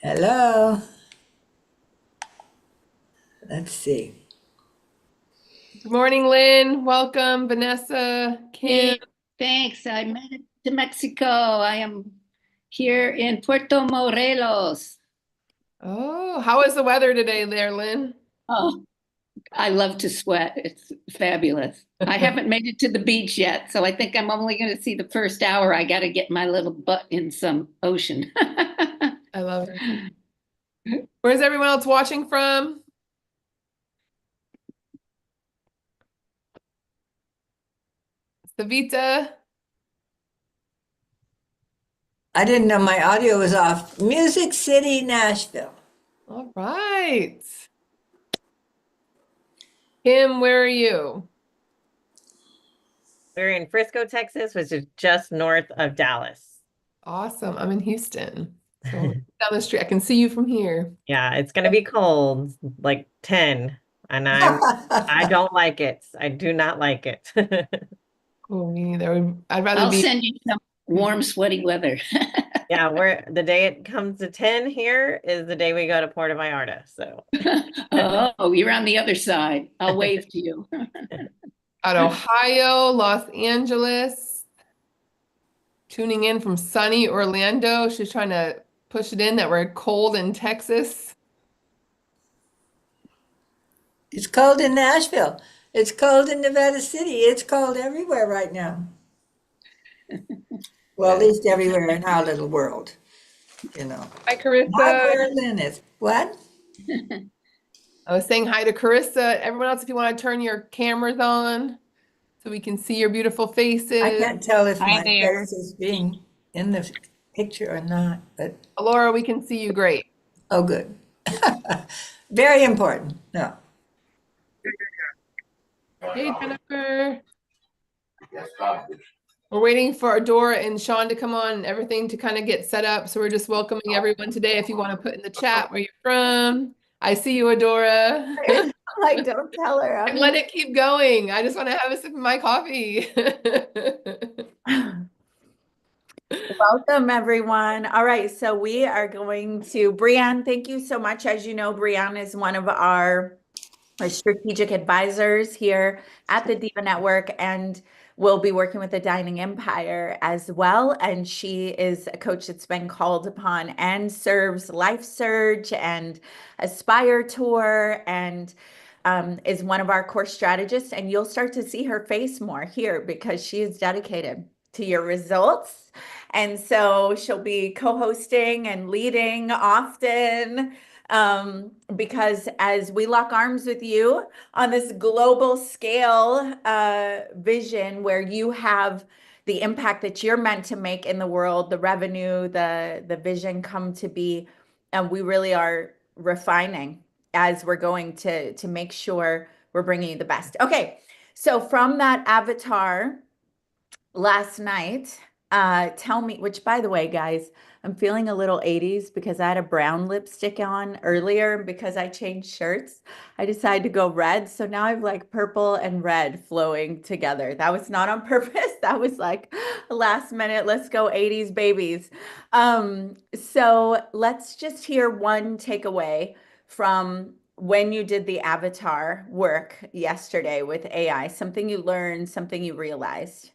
Hello. Let's see. Good morning, Lynn. Welcome, Vanessa, Kim. Hey, thanks. I made it to Mexico. I am here in Puerto Morelos. Oh, how is the weather today there, Lynn? Oh, I love to sweat. It's fabulous. I haven't made it to the beach yet, so I think I'm only going to see the first hour. I got to get my little butt in some ocean. I love it. Where's everyone else watching from? Savita. I didn't know my audio was off. Music City, Nashville. All right. Kim, where are you? We're in Frisco, Texas, which is just north of Dallas. Awesome. I'm in Houston. So down the street. I can see you from here. Yeah, it's gonna be cold, like 10, and I don't like it. I do not like it. Oh, me neither. I'd rather I'll be. send you some warm, sweaty weather. Yeah, we're the day it comes to 10 here is the day we go to Puerto Vallarta. So Oh, you're on the other side. I'll wave to you. At Ohio, Los Angeles, tuning in from sunny Orlando. She's trying to push it in that we're cold in Texas. It's cold in Nashville. It's cold in Nevada City. It's cold everywhere right now. Well, at least everywhere in our little world, you know. Hi, Not Carissa. where Lynn is. What? I was saying hi to Carissa. Everyone else, if you want to turn your cameras on so we can see your beautiful I faces. can't tell if Hi my there. face is being in the picture or not, but Laura, we can see you great. oh, good. Very important. No. Hey, Jennifer. We're waiting for Adora and Sean to come on and everything to kind of get set up. So we're just welcoming everyone today. If you want to put in the chat where you're from. I see you, Adora. Like, don't tell her. And let it keep going. I just want to have a sip of my coffee. Welcome, everyone. All right, so we are going to Brianne. Thank you so much. As you know, Brianne is one of our strategic advisors here at the Diva Network, and will be working with the Dining Empire as well. And she is a coach that's been called upon and serves Life Surge and Aspire Tour, and is one of our core strategists. And you'll start to see her face more here because she is dedicated to your results. And so she'll be co-hosting and leading often, because as we lock arms with you on this global scale vision where you have the impact that you're meant to make in the world, the revenue, the vision come to be, and we really are refining as we're going to make sure we're bringing you the best. Okay, so from that avatar last night, tell me, which by the way, guys, I'm feeling a little 80s because I had a brown lipstick on earlier. Because I changed shirts, I decided to go red. So now I have like purple and red flowing together. That was not on purpose. That was like last minute, let's go 80s babies. So let's just hear one takeaway from when you did the avatar work yesterday with AI, something you learned, something you realized.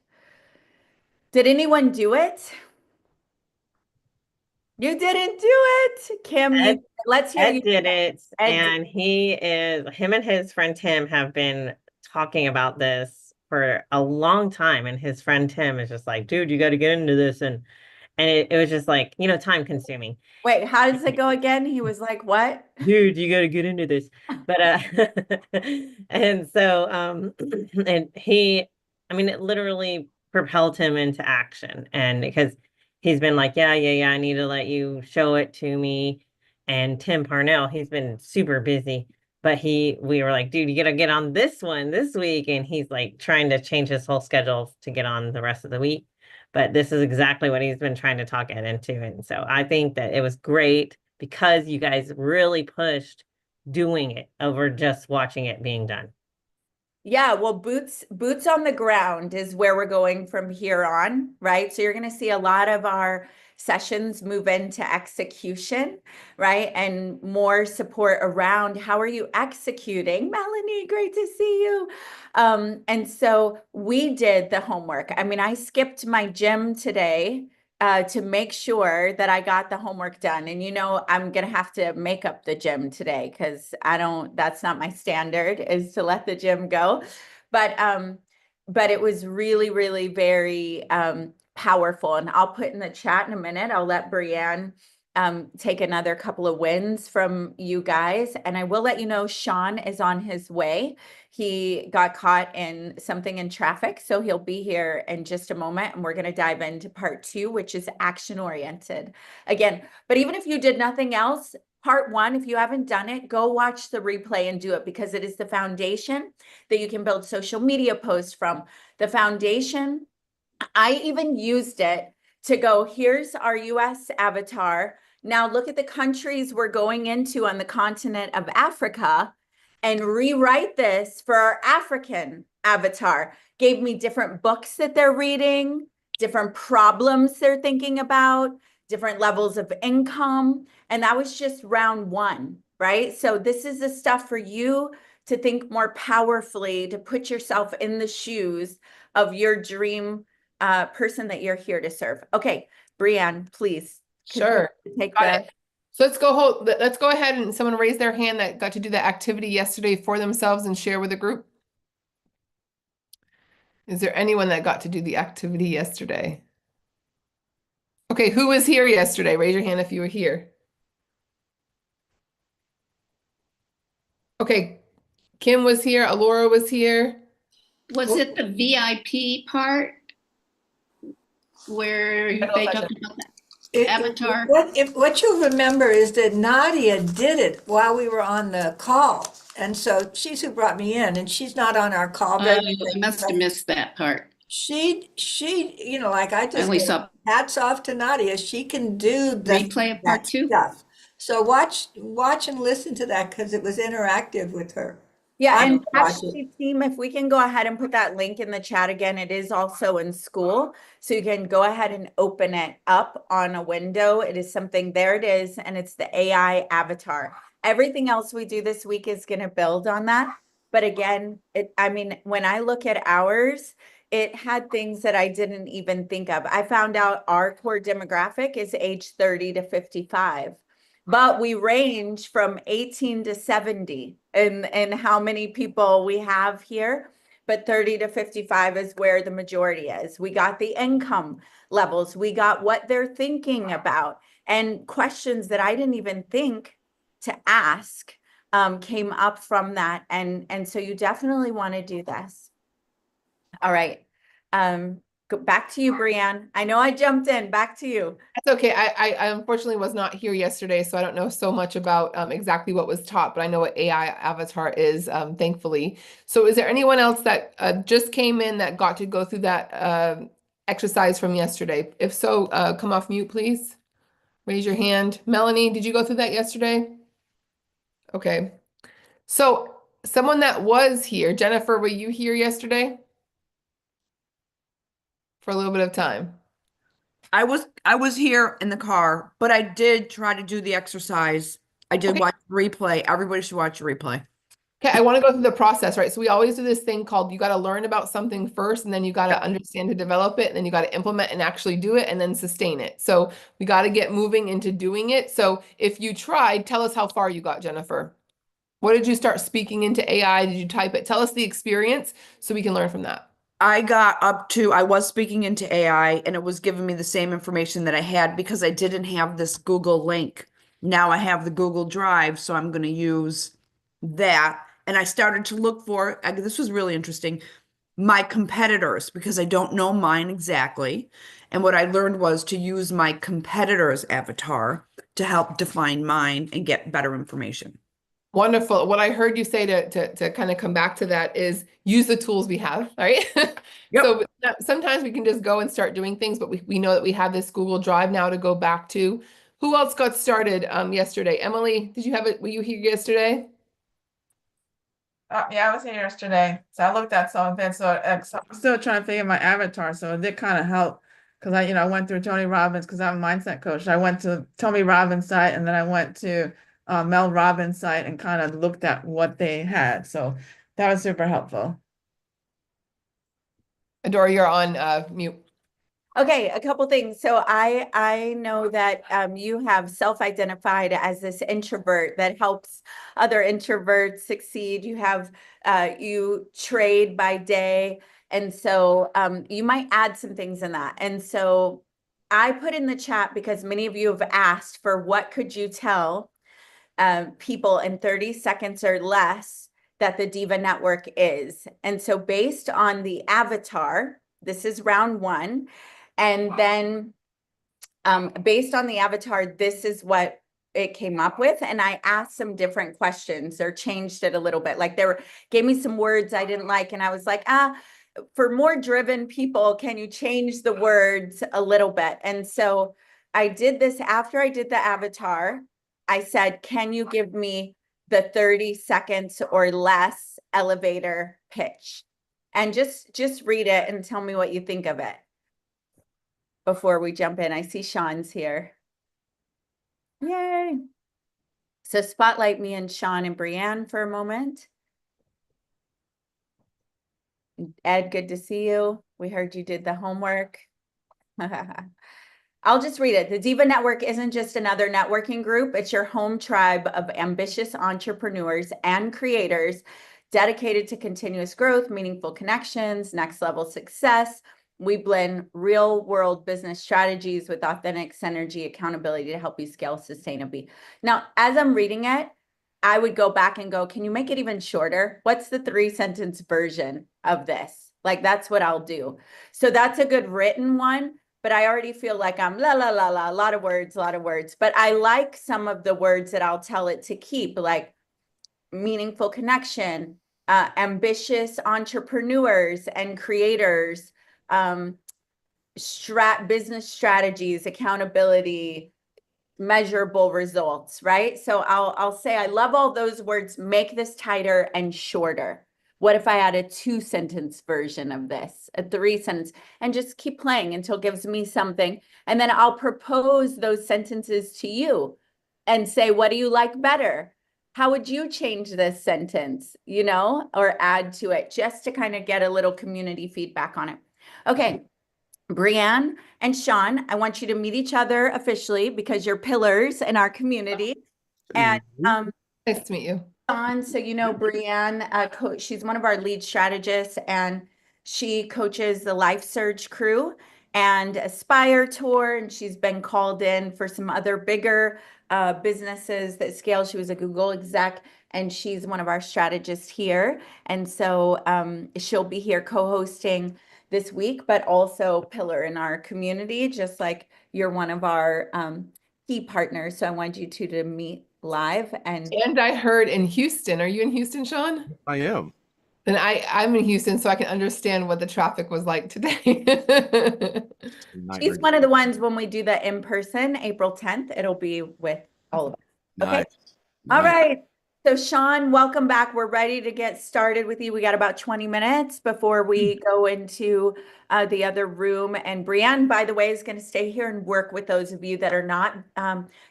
Did anyone do it? You didn't do it. Kim, Ed, let's hear Ed you. did it, Ed, and him and his friend Tim have been talking about this for a long time. And his friend Tim is just like, dude, you got to get into this. And it was just like, time consuming. wait, how does it go again? He was like, what? Dude, you got to get into this. But and so and it literally propelled him into action. And because he's been like, yeah, I need to let you show it to me. And Tim Parnell, he's been super busy, but we were like, dude, you got to get on this one this week. And he's like trying to change his whole schedule to get on the rest of the week. But this is exactly what he's been trying to talk Ed into. And so I think that it was great because you guys really pushed doing it over just watching it being done. Yeah, well, boots on the ground is where we're going from here on, right? So you're going to see a lot of our sessions move into execution, right? And more support around how are you executing? Melanie, great to see you. And so we did the homework. I mean, I skipped my gym today to make sure that I got the homework done. And I'm gonna have to make up the gym today because that's not my standard, is to let the gym go. But it was really, really very powerful. And I'll put in the chat in a minute. I'll let Brianne take another couple of wins from you guys. And I will let you know Sean is on his way. He got caught in something in traffic, so he'll be here in just a moment. And we're going to dive into part 2, which is action oriented again. But even if you did nothing else, part 1, if you haven't done it, go watch the replay and do it, because it is the foundation that you can build social media posts from. The foundation, I even used it to go, here's our US avatar. Now look at the countries we're going into on the continent of Africa, and rewrite this for our African avatar. Gave me different books that they're reading, different problems they're thinking about, different levels of income. And that was just round 1, right? So this is the stuff for you to think more powerfully, to put yourself in the shoes of your dream person that you're here to serve. Okay, Brianne, please. Sure. Take Got it. So let's go ahead and someone raise their hand that got to do the activity yesterday for themselves and share with the group. Is there anyone that got to do the activity yesterday? Okay, who was here yesterday? Raise your hand if you were here. Okay, Kim was here, Alora was here. Was it the VIP part where they talked about that? Avatar. What you'll remember is that Nadia did it while we were on the call. And so she's who brought me in, and she's not on our call. I must have missed that part. She, like I just only said, saw hats off to Nadia. She can do the replay of part that 2. stuff. So watch and listen to that, because it was interactive with her. Yeah, I and would watch actually, team, if we can go ahead and put that link in the chat again, it is also in school. So you can go ahead and open it up on a window. It is something, there it is, and it's the AI avatar. Everything else we do this week is going to build on that. But again, when I look at ours, it had things that I didn't even think of. I found out our core demographic is age 30 to 55. But we range from 18 to 70 in how many people we have here. But 30 to 55 is where the majority is. We got the income levels. We got what they're thinking about, and questions that I didn't even think to ask came up from that. And so you definitely want to do this. All right. Go back to you, Brianne. I know I jumped in. Back to you. That's okay. I unfortunately was not here yesterday, so I don't know so much about exactly what was taught, but I know what AI avatar is, thankfully. So is there anyone else that just came in that got to go through that exercise from yesterday? If so, come off mute, please. Raise your hand. Melanie, did you go through that yesterday? Okay. So someone that was here, Jennifer, were you here yesterday? For a little bit of time. I was here in the car, but I did try to do the exercise. I did Okay. watch the replay. Everybody should watch the replay. Okay, I want to go through the process, right? So we always do this thing called you got to learn about something first, and then you got to understand to develop it, and then you got to implement and actually do it, and then sustain it. So we got to get moving into doing it. So if you tried, tell us how far you got, Jennifer. What did you start speaking into AI? Did you type it? Tell us the experience so we can learn from that. I was speaking into AI, and it was giving me the same information that I had because I didn't have this Google link. Now I have the Google Drive, so I'm going to use that. And I started to look for, this was really interesting, my competitors, because I don't know mine exactly. And what I learned was to use my competitor's avatar to help define mine and get better information. Wonderful. What I heard you say to kind of come back to that is use the tools we have, right? Yep. So sometimes we can just go and start doing things, but we know that we have this Google Drive now to go back to. Who else got started yesterday? Emily, did you have it? Were you here yesterday? Yeah, I was here yesterday. So I looked at some of it. So I'm still trying to figure my avatar. So it did kind of help because I went through Tony Robbins because I'm a mindset coach. I went to Tony Robbins' site and then I went to Mel Robbins' site and kind of looked at what they had. So that was super helpful. Adora, you're on mute. Okay, a couple things. So I know that you have self-identified as this introvert that helps other introverts succeed. You have you trade by day, and so you might add some things in that. And so I put in the chat because many of you have asked for what could you tell people in 30 seconds or less that the Diva Network is. And so based on the avatar, this is round one. And then based on the avatar, this is what it came up with. And I asked some different questions or changed it a little bit. Like gave me some words I didn't like. And I was like, for more driven people, can you change the words a little bit? And so I did this after I did the avatar. I said, can you give me the 30 seconds or less elevator pitch? And just read it and tell me what you think of it. Before we jump in, I see Sean's here. Yay. So spotlight me and Sean and Brianne for a moment. Ed, good to see you. We heard you did the homework. I'll just read it. The Diva Network isn't just another networking group. It's your home tribe of ambitious entrepreneurs and creators dedicated to continuous growth, meaningful connections, next level success. We blend real world business strategies with authentic synergy accountability to help you scale sustainably. Now, as I'm reading it, I would go back and go, can you make it even shorter? What's the 3-sentence version of this? Like, that's what I'll do. So that's a good written one, but I already feel like I'm la, la, la, la, a lot of words. But I like some of the words that I'll tell it to keep, like meaningful connection, ambitious entrepreneurs and creators, business strategies, accountability, measurable results, right? So I'll say I love all those words. Make this tighter and shorter. What if I add a 2-sentence version of this, a 3-sentence, and just keep playing until it gives me something. And then I'll propose those sentences to you and say, what do you like better? How would you change this sentence, or add to it, just to kind of get a little community feedback on it. Okay, Brianne and Sean, I want you to meet each other officially because you're pillars in our community. And Nice to meet you. Sean, so Brianne, she's one of our lead strategists, and she coaches the Life Surge crew and Aspire Tour, and she's been called in for some other bigger businesses that scale. She was a Google exec, and she's one of our strategists here. And so she'll be here co-hosting this week, but also pillar in our community, just like you're one of our key partners. So I want you two to meet live. And I heard in Houston. Are you in Houston, Sean? I am. And I'm in Houston, so I can understand what the traffic was like today. she's one of the ones when we do the in-person, April 10th, it'll be with all of us. Okay. Nice. All Nice. right. So Sean, welcome back. We're ready to get started with you. We got about 20 minutes before we go into the other room. And Brianne, by the way, is going to stay here and work with those of you that are not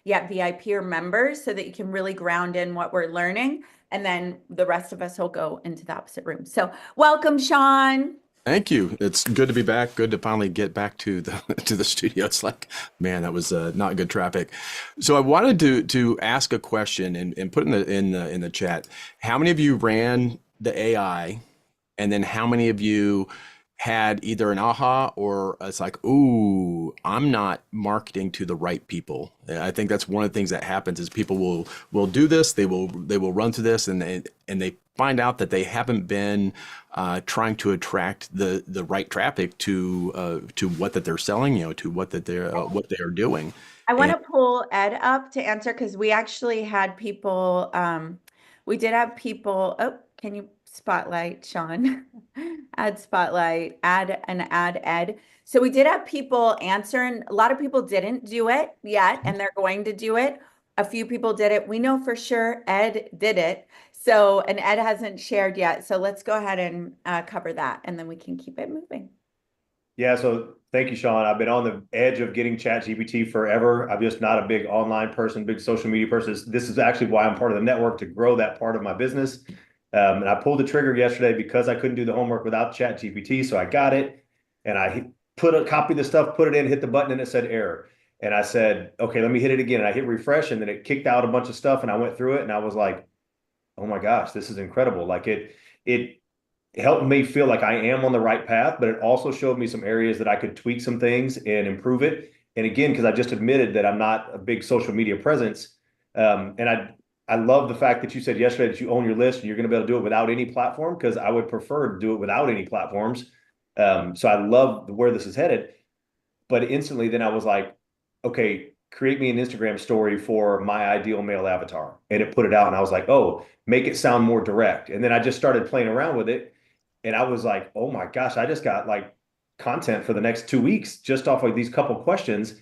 yet VIP or members so that you can really ground in what we're learning. And then the rest of us will go into the opposite room. So welcome, Sean. Thank you. It's good to be back. Good to finally get back to the studio. It's like, man, that was not good traffic. So I wanted to ask a question and put in the chat. How many of you ran the AI, and then how many of you had either an aha or it's like, ooh, I'm not marketing to the right people? I think that's one of the things that happens is people will do this. They will run to this and they find out that they haven't been trying to attract the right traffic to what that they're selling, to what they are doing. I want to pull Ed up to answer because we actually had people. We did have people. Oh, can you spotlight Sean? Add spotlight. Add Ed. So we did have people answer, and a lot of people didn't do it yet, and they're going to do it. A few people did it. We know for sure Ed did it. So, and Ed hasn't shared yet. So let's go ahead and cover that, and then we can keep it moving. Yeah, so Thank you, Sean. I've been on the edge of getting ChatGPT forever. I'm just not a big online person, big social media person. This is actually why I'm part of the network, to grow that part of my business. And I pulled the trigger yesterday because I couldn't do the homework without ChatGPT. So I got it and I copied the stuff, put it in, hit the button, and it said error. And I said, okay, let me hit it again. And I hit refresh, and then it kicked out a bunch of stuff, and I went through it, and I was like, oh my gosh, this is incredible. Like it helped me feel like I am on the right path, but it also showed me some areas that I could tweak some things and improve it. And again, because I just admitted that I'm not a big social media presence. And I love the fact that you said yesterday that you own your list and you're going to be able to do it without any platform, because I would prefer to do it without any platforms. So I love where this is headed. But instantly then I was like, okay, create me an Instagram story for my ideal male avatar. And it put it out, and I was like, oh, make it sound more direct. And then I just started playing around with it. And I was like, oh my gosh, I just got like content for the next 2 weeks just off like these couple questions.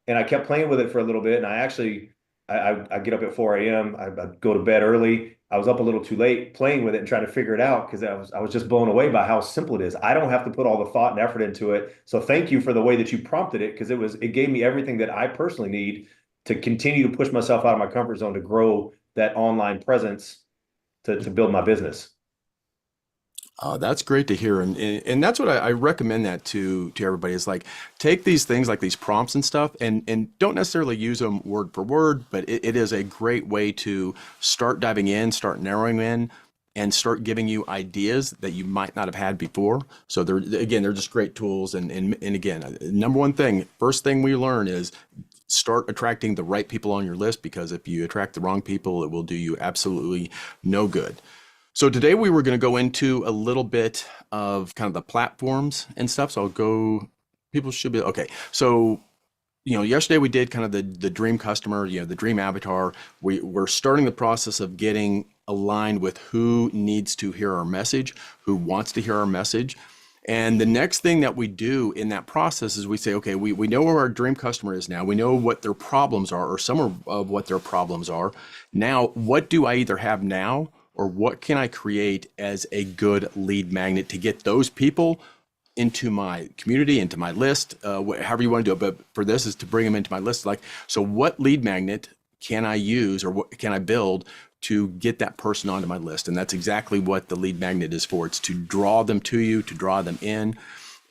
And I kept playing with it for a little bit. And I actually, I get up at 4 a.m. I go to bed early. I was up a little too late playing with it and trying to figure it out, because I was just blown away by how simple it is. I don't have to put all the thought and effort into it. So thank you for the way that you prompted it, because it gave me everything that I personally need to continue to push myself out of my comfort zone, to grow that online presence, to build my business. That's great to hear, and that's what I recommend that to everybody, is like, take these things like these prompts and stuff, and don't necessarily use them word for word, but it is a great way to start diving in, start narrowing in, and start giving you ideas that you might not have had before. So they're just great tools, and again, number one thing, first thing we learn is start attracting the right people on your list, because if you attract the wrong people, it will do you absolutely no good. So today we were going to go into a little bit of kind of the platforms and stuff. So people should be, okay. So, yesterday we did kind of the dream customer, the dream avatar. We're starting the process of getting aligned with who needs to hear our message, who wants to hear our message. And the next thing that we do in that process is we say, okay, we know where our dream customer is now. We know what their problems are, or some of what their problems are. Now, what do I either have now, or what can I create as a good lead magnet to get those people into my community, into my list, however you want to do it. But for this is to bring them into my list. Like, so what lead magnet can I use, or what can I build to get that person onto my list? And that's exactly what the lead magnet is for. It's to draw them to you, to draw them in.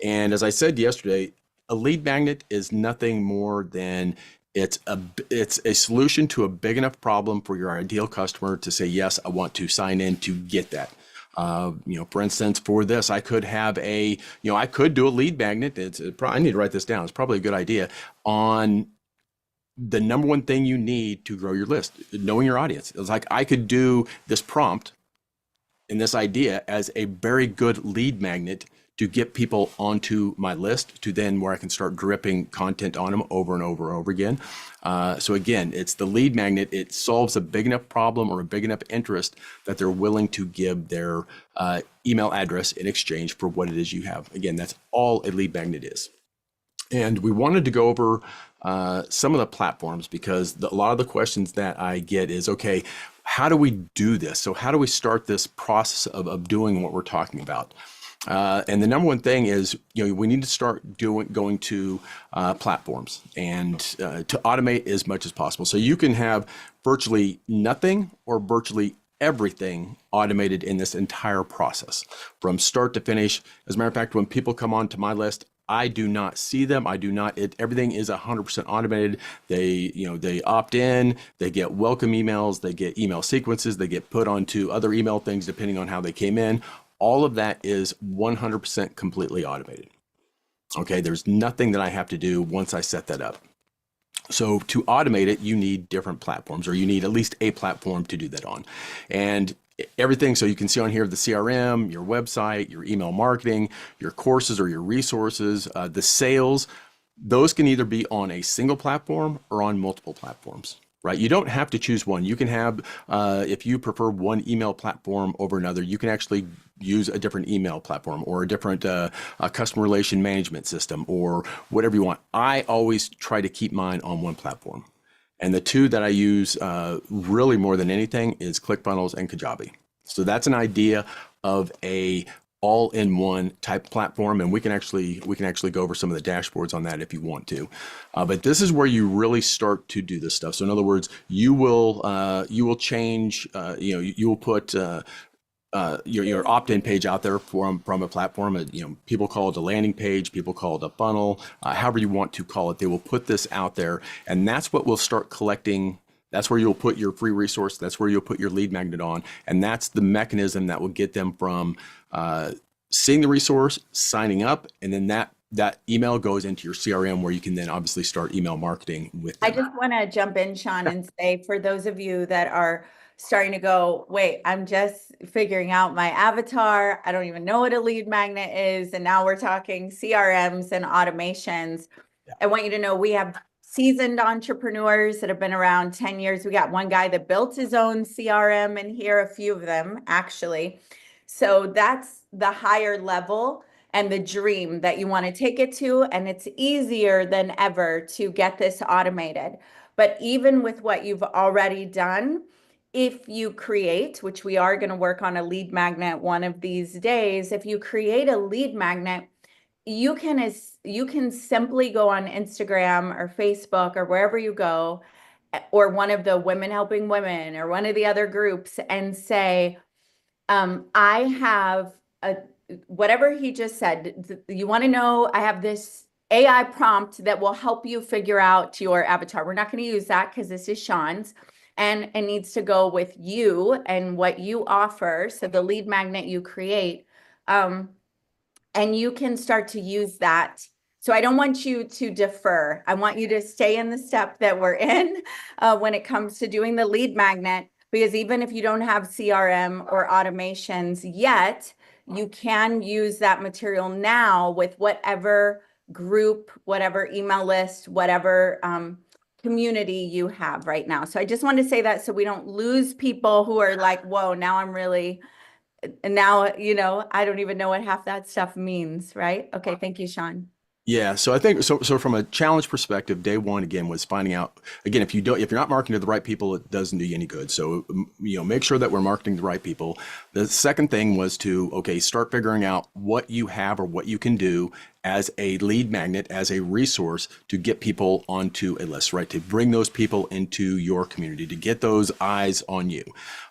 And as I said yesterday, a lead magnet is nothing more than it's a solution to a big enough problem for your ideal customer to say, yes, I want to sign in to get that. For instance, for this, I could have I could do a lead magnet. I need to write this down. It's probably a good idea on the number one thing you need to grow your list, knowing your audience. It's like I could do this prompt and this idea as a very good lead magnet to get people onto my list, to then where I can start dripping content on them over and over and over again. So again, it's the lead magnet. It solves a big enough problem or a big enough interest that they're willing to give their email address in exchange for what it is you have. Again, that's all a lead magnet is. And we wanted to go over some of the platforms, because a lot of the questions that I get is, okay, how do we do this? So how do we start this process of doing what we're talking about? And the number one thing is, we need to start going to platforms and to automate as much as possible. So you can have virtually nothing or virtually everything automated in this entire process from start to finish. As a matter of fact, when people come onto my list, I do not see them. Everything is 100% automated. They opt in, they get welcome emails, they get email sequences, they get put onto other email things depending on how they came in. All of that is 100% completely automated. Okay, there's nothing that I have to do once I set that up. So to automate it, you need different platforms, or you need at least a platform to do that on. And everything, so you can see on here the CRM, your website, your email marketing, your courses or your resources, the sales, those can either be on a single platform or on multiple platforms. Right? You don't have to choose one. You can have, if you prefer one email platform over another, you can actually use a different email platform or a different customer relation management system or whatever you want. I always try to keep mine on one platform. And the two that I use really more than anything is ClickFunnels and Kajabi. So that's an idea of a all-in-one type platform, and we can actually go over some of the dashboards on that if you want to. But this is where you really start to do this stuff. So in other words, you will change, you will put your opt-in page out there from a platform. People call it a landing page, people call it a funnel, however you want to call it. They will put this out there, and that's what we'll start collecting. That's where you'll put your free resource. That's where you'll put your lead magnet on. And that's the mechanism that will get them from seeing the resource, signing up, and then that email goes into your CRM, where you can then obviously start email marketing with them. I just want to jump in, Sean, and say, for those of you that are starting to go, wait, I'm just figuring out my avatar. I don't even know what a lead magnet is. And now we're talking CRMs and automations. Yeah. I want you to know we have seasoned entrepreneurs that have been around 10 years. We got one guy that built his own CRM in here, a few of them actually. So that's the higher level and the dream that you want to take it to. And it's easier than ever to get this automated. But even with what you've already done, if you create, which we are going to work on a lead magnet one of these days, if you create a lead magnet, you can simply go on Instagram or Facebook or wherever you go, or one of the Women Helping Women or one of the other groups, and say, I have whatever he just said. You want to know, I have this AI prompt that will help you figure out your avatar. We're not going to use that because this is Sean's, and it needs to go with you and what you offer. So the lead magnet you create, and you can start to use that. So I don't want you to defer. I want you to stay in the step that we're in when it comes to doing the lead magnet, because even if you don't have CRM or automations yet, you can use that material now with whatever group, whatever email list, whatever community you have right now. So I just want to say that so we don't lose people who are like, whoa, now I'm really... And now, I don't even know what half that stuff means, right? Okay, thank you, Sean. Yeah, so I think so from a challenge perspective, day one again was finding out, again, if you're not marketing to the right people, it doesn't do you any good. So make sure that we're marketing to the right people. The second thing was to start figuring out what you have or what you can do as a lead magnet, as a resource to get people onto a list, right? To bring those people into your community, to get those eyes on you.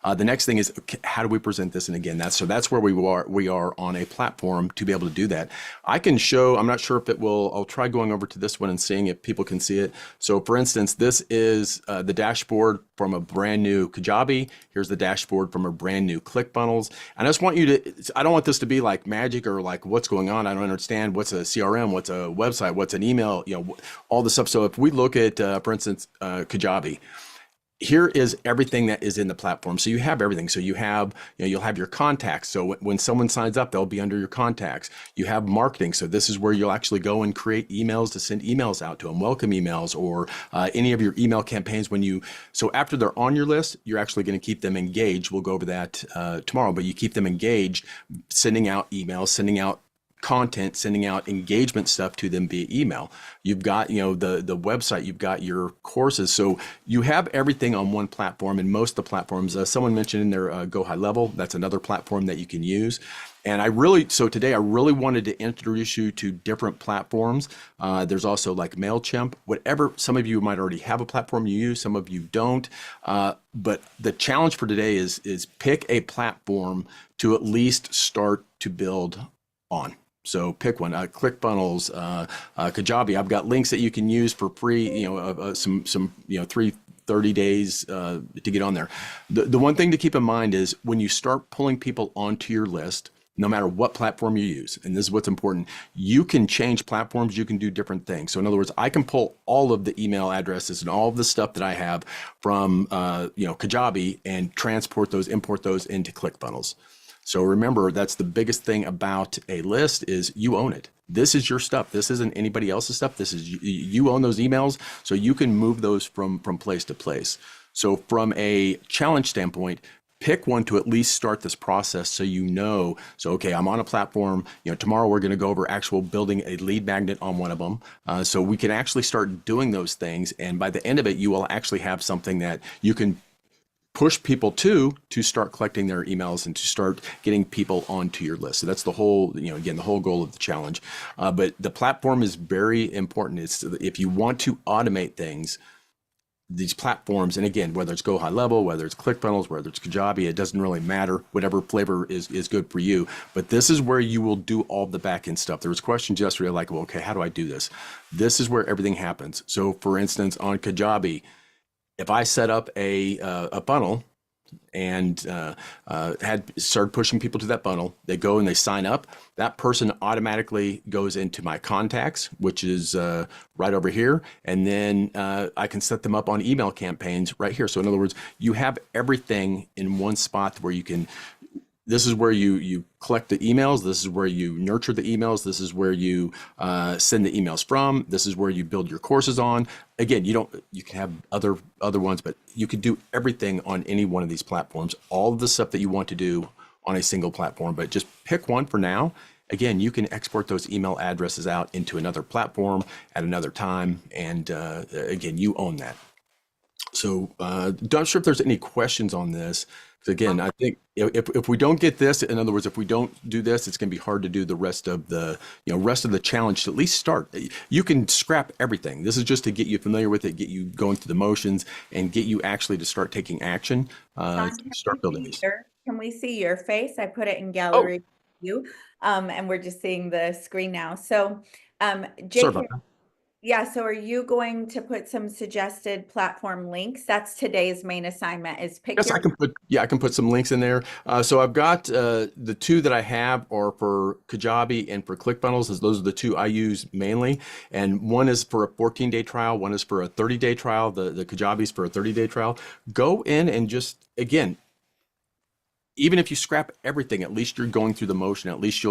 The next thing is, how do we present this? And again, that's where we are on a platform to be able to do that. I can show, I'm not sure if it will, I'll try going over to this one and seeing if people can see it. So for instance, this is the dashboard from a brand new Kajabi. Here's the dashboard from a brand new ClickFunnels. And I just want you to, I don't want this to be like magic or like what's going on. I don't understand what's a CRM, what's a website, what's an email, all the stuff. So if we look at, for instance, Kajabi, here is everything that is in the platform. So you have everything. So you have, you'll have your contacts. So when someone signs up, they'll be under your contacts. You have marketing. So this is where you'll actually go and create emails to send emails out to them, welcome emails, or any of your email campaigns so after they're on your list, you're actually going to keep them engaged. We'll go over that tomorrow, but you keep them engaged, sending out emails, sending out content, sending out engagement stuff to them via email. You've got, the website, you've got your courses. So you have everything on one platform, and most of the platforms, someone mentioned in their Go High Level, that's another platform that you can use. And so today I really wanted to introduce you to different platforms. There's also like MailChimp, whatever. Some of you might already have a platform you use, some of you don't. But the challenge for today is pick a platform to at least start to build on. So pick one, ClickFunnels, Kajabi. I've got links that you can use for free, some 30 days to get on there. The one thing to keep in mind is when you start pulling people onto your list, no matter what platform you use, and this is what's important, you can change platforms, you can do different things. So in other words, I can pull all of the email addresses and all of the stuff that I have from Kajabi and import those into ClickFunnels. So remember, that's the biggest thing about a list is you own it. This is your stuff. This isn't anybody else's stuff. This is you own those emails, so you can move those from place to place. So from a challenge standpoint, pick one to at least start this process so okay, I'm on a platform, tomorrow we're going to go over actual building a lead magnet on one of them. So we can actually start doing those things. And by the end of it, you will actually have something that you can push people to start collecting their emails and to start getting people onto your list. So that's the whole, again, the whole goal of the challenge. But the platform is very important. It's if you want to automate things, these platforms, and again, whether it's Go High Level, whether it's ClickFunnels, whether it's Kajabi, it doesn't really matter, whatever flavor is good for you. But this is where you will do all the back end stuff. There was questions yesterday like, well, okay, how do I do this? This is where everything happens. So for instance, on Kajabi, if I set up a funnel and had started pushing people to that funnel, they go and they sign up, that person automatically goes into my contacts, which is right over here. And then I can set them up on email campaigns right here. So in other words, you have everything in one spot where you can, this is where you collect the emails. This is where you nurture the emails. This is where you send the emails from. This is where you build your courses on. Again, you can have other ones, but you can do everything on any one of these platforms, all of the stuff that you want to do on a single platform, but just pick one for now. Again, you can export those email addresses out into another platform at another time. And again, you own that. So not sure if there's any questions on this. Again, I think if we don't get this, in other words, if we don't do this, it's going to be hard to do the rest of the challenge to at least start. You can scrap everything. This is just to get you familiar with it, get you going through the motions, and get you actually to start taking action, start building these. Can we see your face? I put it in gallery view, and we're just seeing the screen now. So, Sorry Jake, about that. yeah, so are you going to put some suggested platform links? That's today's main assignment is pick Yes, your I can put some links in there. So I've got the two that I have are for Kajabi and for ClickFunnels. Those are the two I use mainly. And one is for a 14-day trial. One is for a 30-day trial. The Kajabi's for a 30-day trial. Go in and just, again, even if you scrap everything, at least you're going through the motion. At least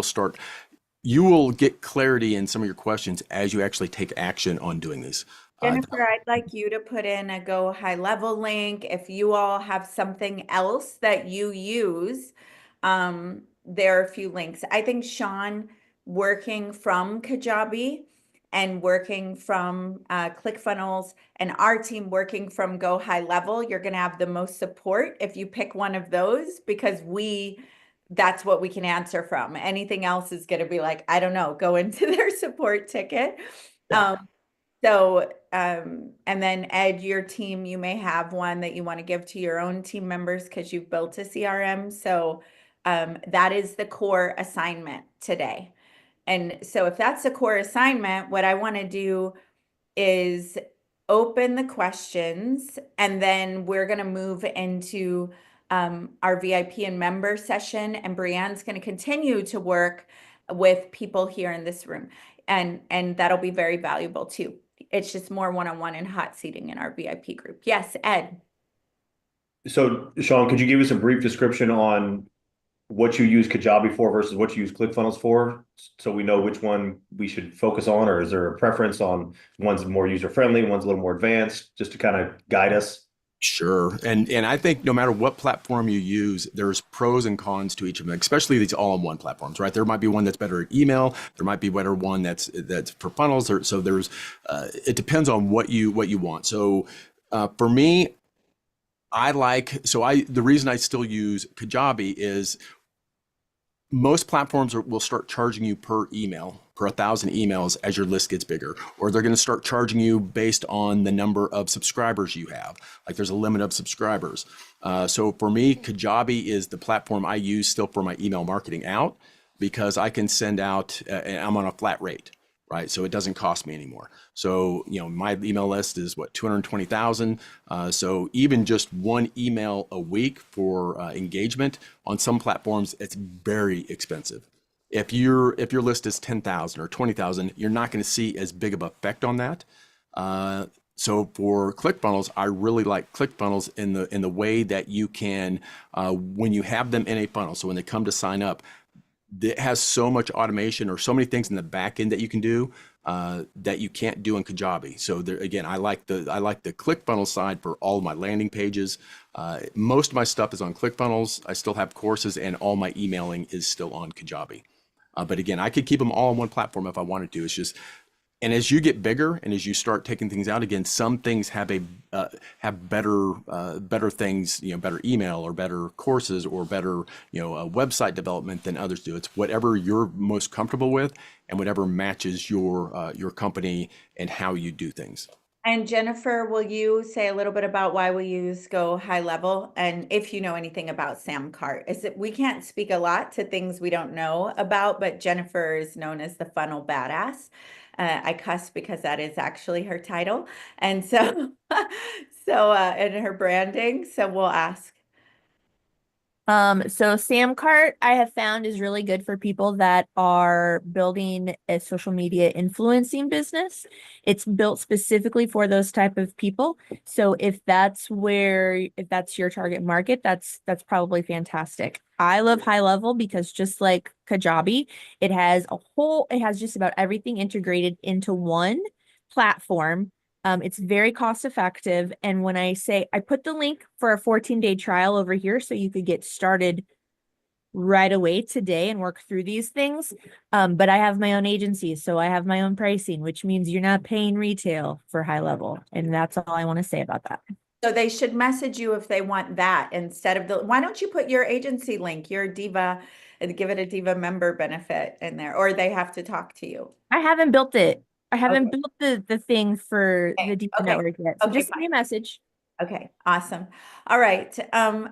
you will get clarity in some of your questions as you actually take action on doing these. Jennifer, I'd like you to put in a Go High Level link. If you all have something else that you use, there are a few links. I think Sean working from Kajabi and working from ClickFunnels and our team working from Go High Level, you're going to have the most support if you pick one of those, because that's what we can answer from. Anything else is going to be like, I don't know, go into their support ticket. Yeah. And then Ed, your team, you may have one that you want to give to your own team members because you've built a CRM. So that is the core assignment today. And so if that's the core assignment, what I want to do is open the questions, and then we're going to move into our VIP and member session, and Brianne's going to continue to work with people here in this room, and that'll be very valuable too. It's just more one-on-one and hot seating in our VIP group. Yes, Ed. So Sean, could you give us a brief description on what you use Kajabi for versus what you use ClickFunnels for, so we know which one we should focus on, or is there a preference on one's more user-friendly, one's a little more advanced, just to kind of guide us? Sure. And I think no matter what platform you use, there's pros and cons to each of them, especially these all-in-one platforms, right? There might be one that's better at email. There might be better one that's for funnels. So there's, it depends on what you want. So for me, the reason I still use Kajabi is most platforms will start charging you per email, per 1,000 emails as your list gets bigger, or they're going to start charging you based on the number of subscribers you have. Like there's a limit of subscribers. So for me, Kajabi is the platform I use still for my email marketing out, because I can send out, and I'm on a flat rate, right? So it doesn't cost me anymore. So, my email list is 220,000. So even just one email a week for engagement on some platforms, it's very expensive. If your list is 10,000 or 20,000, you're not going to see as big of an effect on that. So for ClickFunnels, I really like ClickFunnels in the way that you can, when you have them in a funnel, so when they come to sign up, it has so much automation or so many things in the back end that you can do that you can't do in Kajabi. So there, again, I like the ClickFunnels side for all of my landing pages. Most of my stuff is on ClickFunnels. I still have courses, and all my emailing is still on Kajabi. But again, I could keep them all on one platform if I wanted to. It's just And as you get bigger and as you start taking things out again, some things have better things, better email or better courses or better, website development than others do. It's whatever you're most comfortable with and whatever matches your company and how you do things. And Jennifer, will you say a little bit about why we use Go High Level? And if you know anything about Sam Cart, is it, we can't speak a lot to things we don't know about, but Jennifer is known as the funnel badass. I cuss because that is actually her title. And so, and her branding. So we'll ask. So Samcart I have found is really good for people that are building a social media influencing business. It's built specifically for those type of people. So if that's your target market, that's probably fantastic. I love High Level because just like Kajabi, it has just about everything integrated into one platform. It's very cost effective. And when I put the link for a 14-day trial over here so you could get started right away today and work through these things. But I have my own agency, so I have my own pricing, which means you're not paying retail for High Level. And that's all I want to say about that. So they should message you if they want that instead of why don't you put your agency link, your Diva, and give it a Diva member benefit in there, or they have to talk to you. I haven't built it. I haven't built the thing for the Diva Network yet. So just send me a message. Okay, awesome. All right.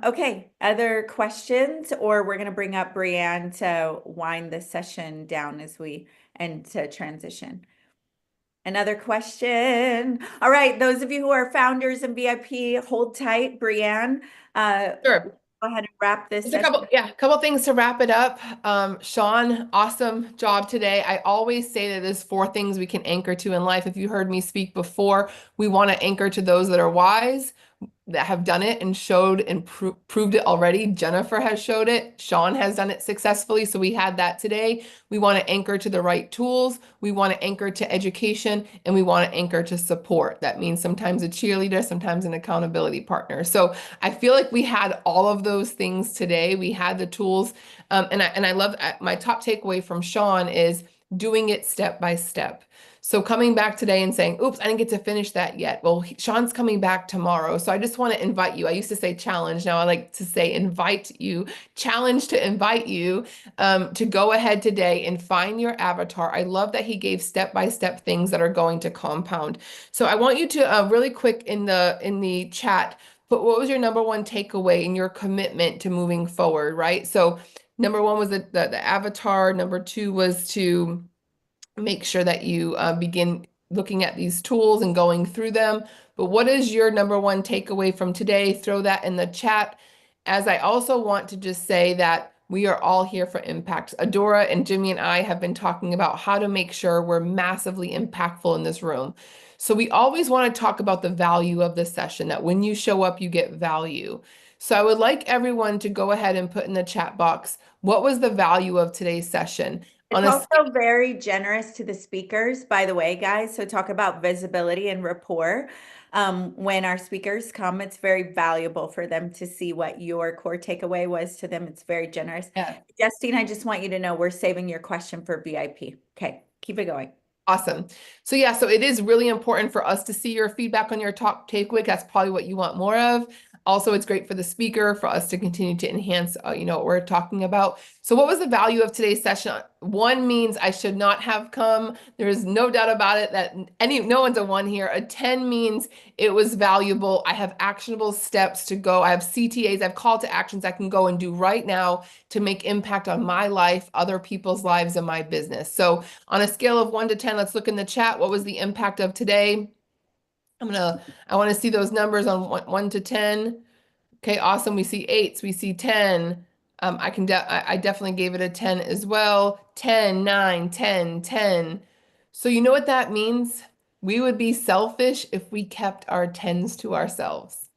Okay, other questions, or we're going to bring up Brianne to wind this session down as we end to transition. Another question. All right, those of you who are founders and VIP, hold tight. Brianne, Sure. go ahead and wrap this. Just a couple things to wrap it up. Sean, awesome job today. I always say that there's 4 things we can anchor to in life. If you heard me speak before, we want to anchor to those that are wise, that have done it and showed and proved it already. Jennifer has showed it. Sean has done it successfully. So we had that today. We want to anchor to the right tools. We want to anchor to education, and we want to anchor to support. That means sometimes a cheerleader, sometimes an accountability partner. So I feel like we had all of those things today. We had the tools. And I love my top takeaway from Sean is doing it step by step. So coming back today and saying, oops, I didn't get to finish that yet. Well, Sean's coming back tomorrow. So I just want to invite you. I used to say challenge. Now I like to say invite you, challenge to invite you to go ahead today and find your avatar. I love that he gave step-by-step things that are going to compound. So I want you to really quick in the chat, but what was your number one takeaway in your commitment to moving forward, right? So number 1 was the avatar. Number 2 was to make sure that you begin looking at these tools and going through them. But what is your number 1 takeaway from today? Throw that in the chat. As I also want to just say that we are all here for impact. Adora and Jimmy and I have been talking about how to make sure we're massively impactful in this room. So we always want to talk about the value of the session, that when you show up, you get value. So I would like everyone to go ahead and put in the chat box, what was the value of today's session? It's also very generous to the speakers, by the way, guys. So talk about visibility and rapport. When our speakers come, it's very valuable for them to see what your core takeaway was to them. It's very generous. Yeah. Justine, I just want you to know we're saving your question for VIP. Okay, keep it going. Awesome. So yeah, so it is really important for us to see your feedback on your top takeaway. That's probably what you want more of. Also, it's great for the speaker, for us to continue to enhance, what we're talking about. So what was the value of today's session? 1 means I should not have come. There is no doubt about it that no one's a 1 here. A 10 means it was valuable. I have actionable steps to go. I have CTAs, I have call to actions I can go and do right now to make impact on my life, other people's lives, and my business. So on a scale of 1 to 10, let's look in the chat. What was the impact of today? I want to see those numbers on 1 to 10. Okay, awesome. We see 8s, we see 10. I definitely gave it a 10 as well. 10, 9, 10, 10. So you know what that means? We would be selfish if we kept our 10s to ourselves.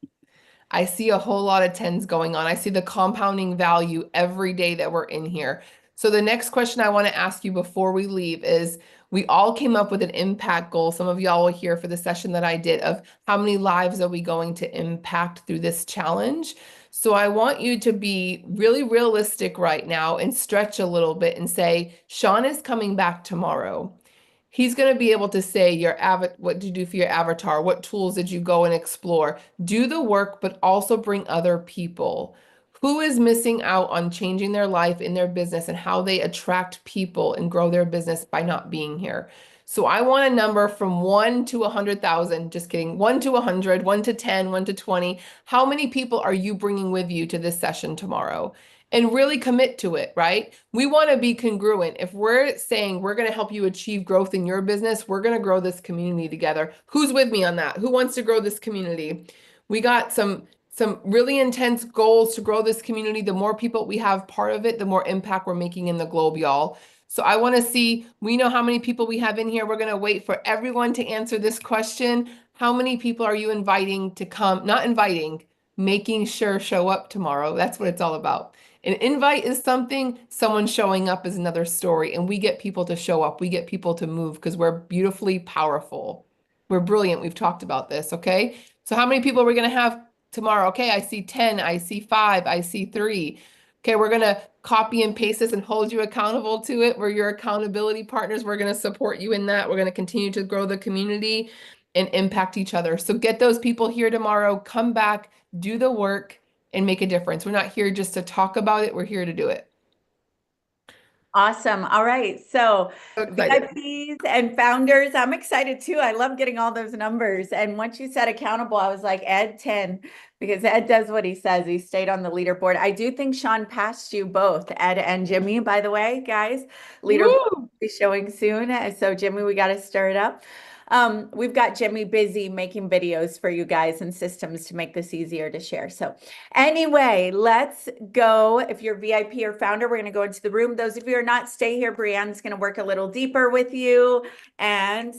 I see a whole lot of 10s going on. I see the compounding value every day that we're in here. So the next question I want to ask you before we leave is, we all came up with an impact goal. Some of y'all were here for the session that I did of how many lives are we going to impact through this challenge. So I want you to be really realistic right now and stretch a little bit and say, Sean is coming back tomorrow. He's going to be able to say what did you do for your avatar? What tools did you go and explore? Do the work, but also bring other people. Who is missing out on changing their life in their business and how they attract people and grow their business by not being here? So I want a number from 1 to 100,000. Just kidding. 1 to 100, 1 to 10, 1 to 20. How many people are you bringing with you to this session tomorrow? And really commit to it, right? We want to be congruent. If we're saying we're going to help you achieve growth in your business, we're going to grow this community together. Who's with me on that? Who wants to grow this community? We got some really intense goals to grow this community. The more people we have part of it, the more impact we're making in the globe, y'all. So I want to see, we know how many people we have in here. We're going to wait for everyone to answer this question. How many people are you inviting to come? Not inviting, making sure show up tomorrow. That's what it's all about. An invite is something, someone showing up is another story. And we get people to show up. We get people to move because we're beautifully powerful. We're brilliant. We've talked about this, okay? So how many people are we going to have tomorrow? Okay, I see 10, I see 5, I see 3. Okay, we're going to copy and paste this and hold you accountable to it. We're your accountability partners. We're going to support you in that. We're going to continue to grow the community and impact each other. So get those people here tomorrow, come back, do the work, and make a difference. We're not here just to talk about it. We're here to do it. Awesome. All right. So So excited. VIPs and founders, I'm excited too. I love getting all those numbers. And once you said accountable, I was like, Ed 10, because Ed does what he says. He stayed on the leaderboard. I do think Sean passed you both, Ed and Jimmy, by the way, guys. Leaderboard will be showing soon. So Jimmy, we got to stir it up. We've got Jimmy busy making videos for you guys and systems to make this easier to share. So anyway, let's go. If you're VIP or founder, we're going to go into the room. Those of you who are not, stay here. Brianne's going to work a little deeper with you and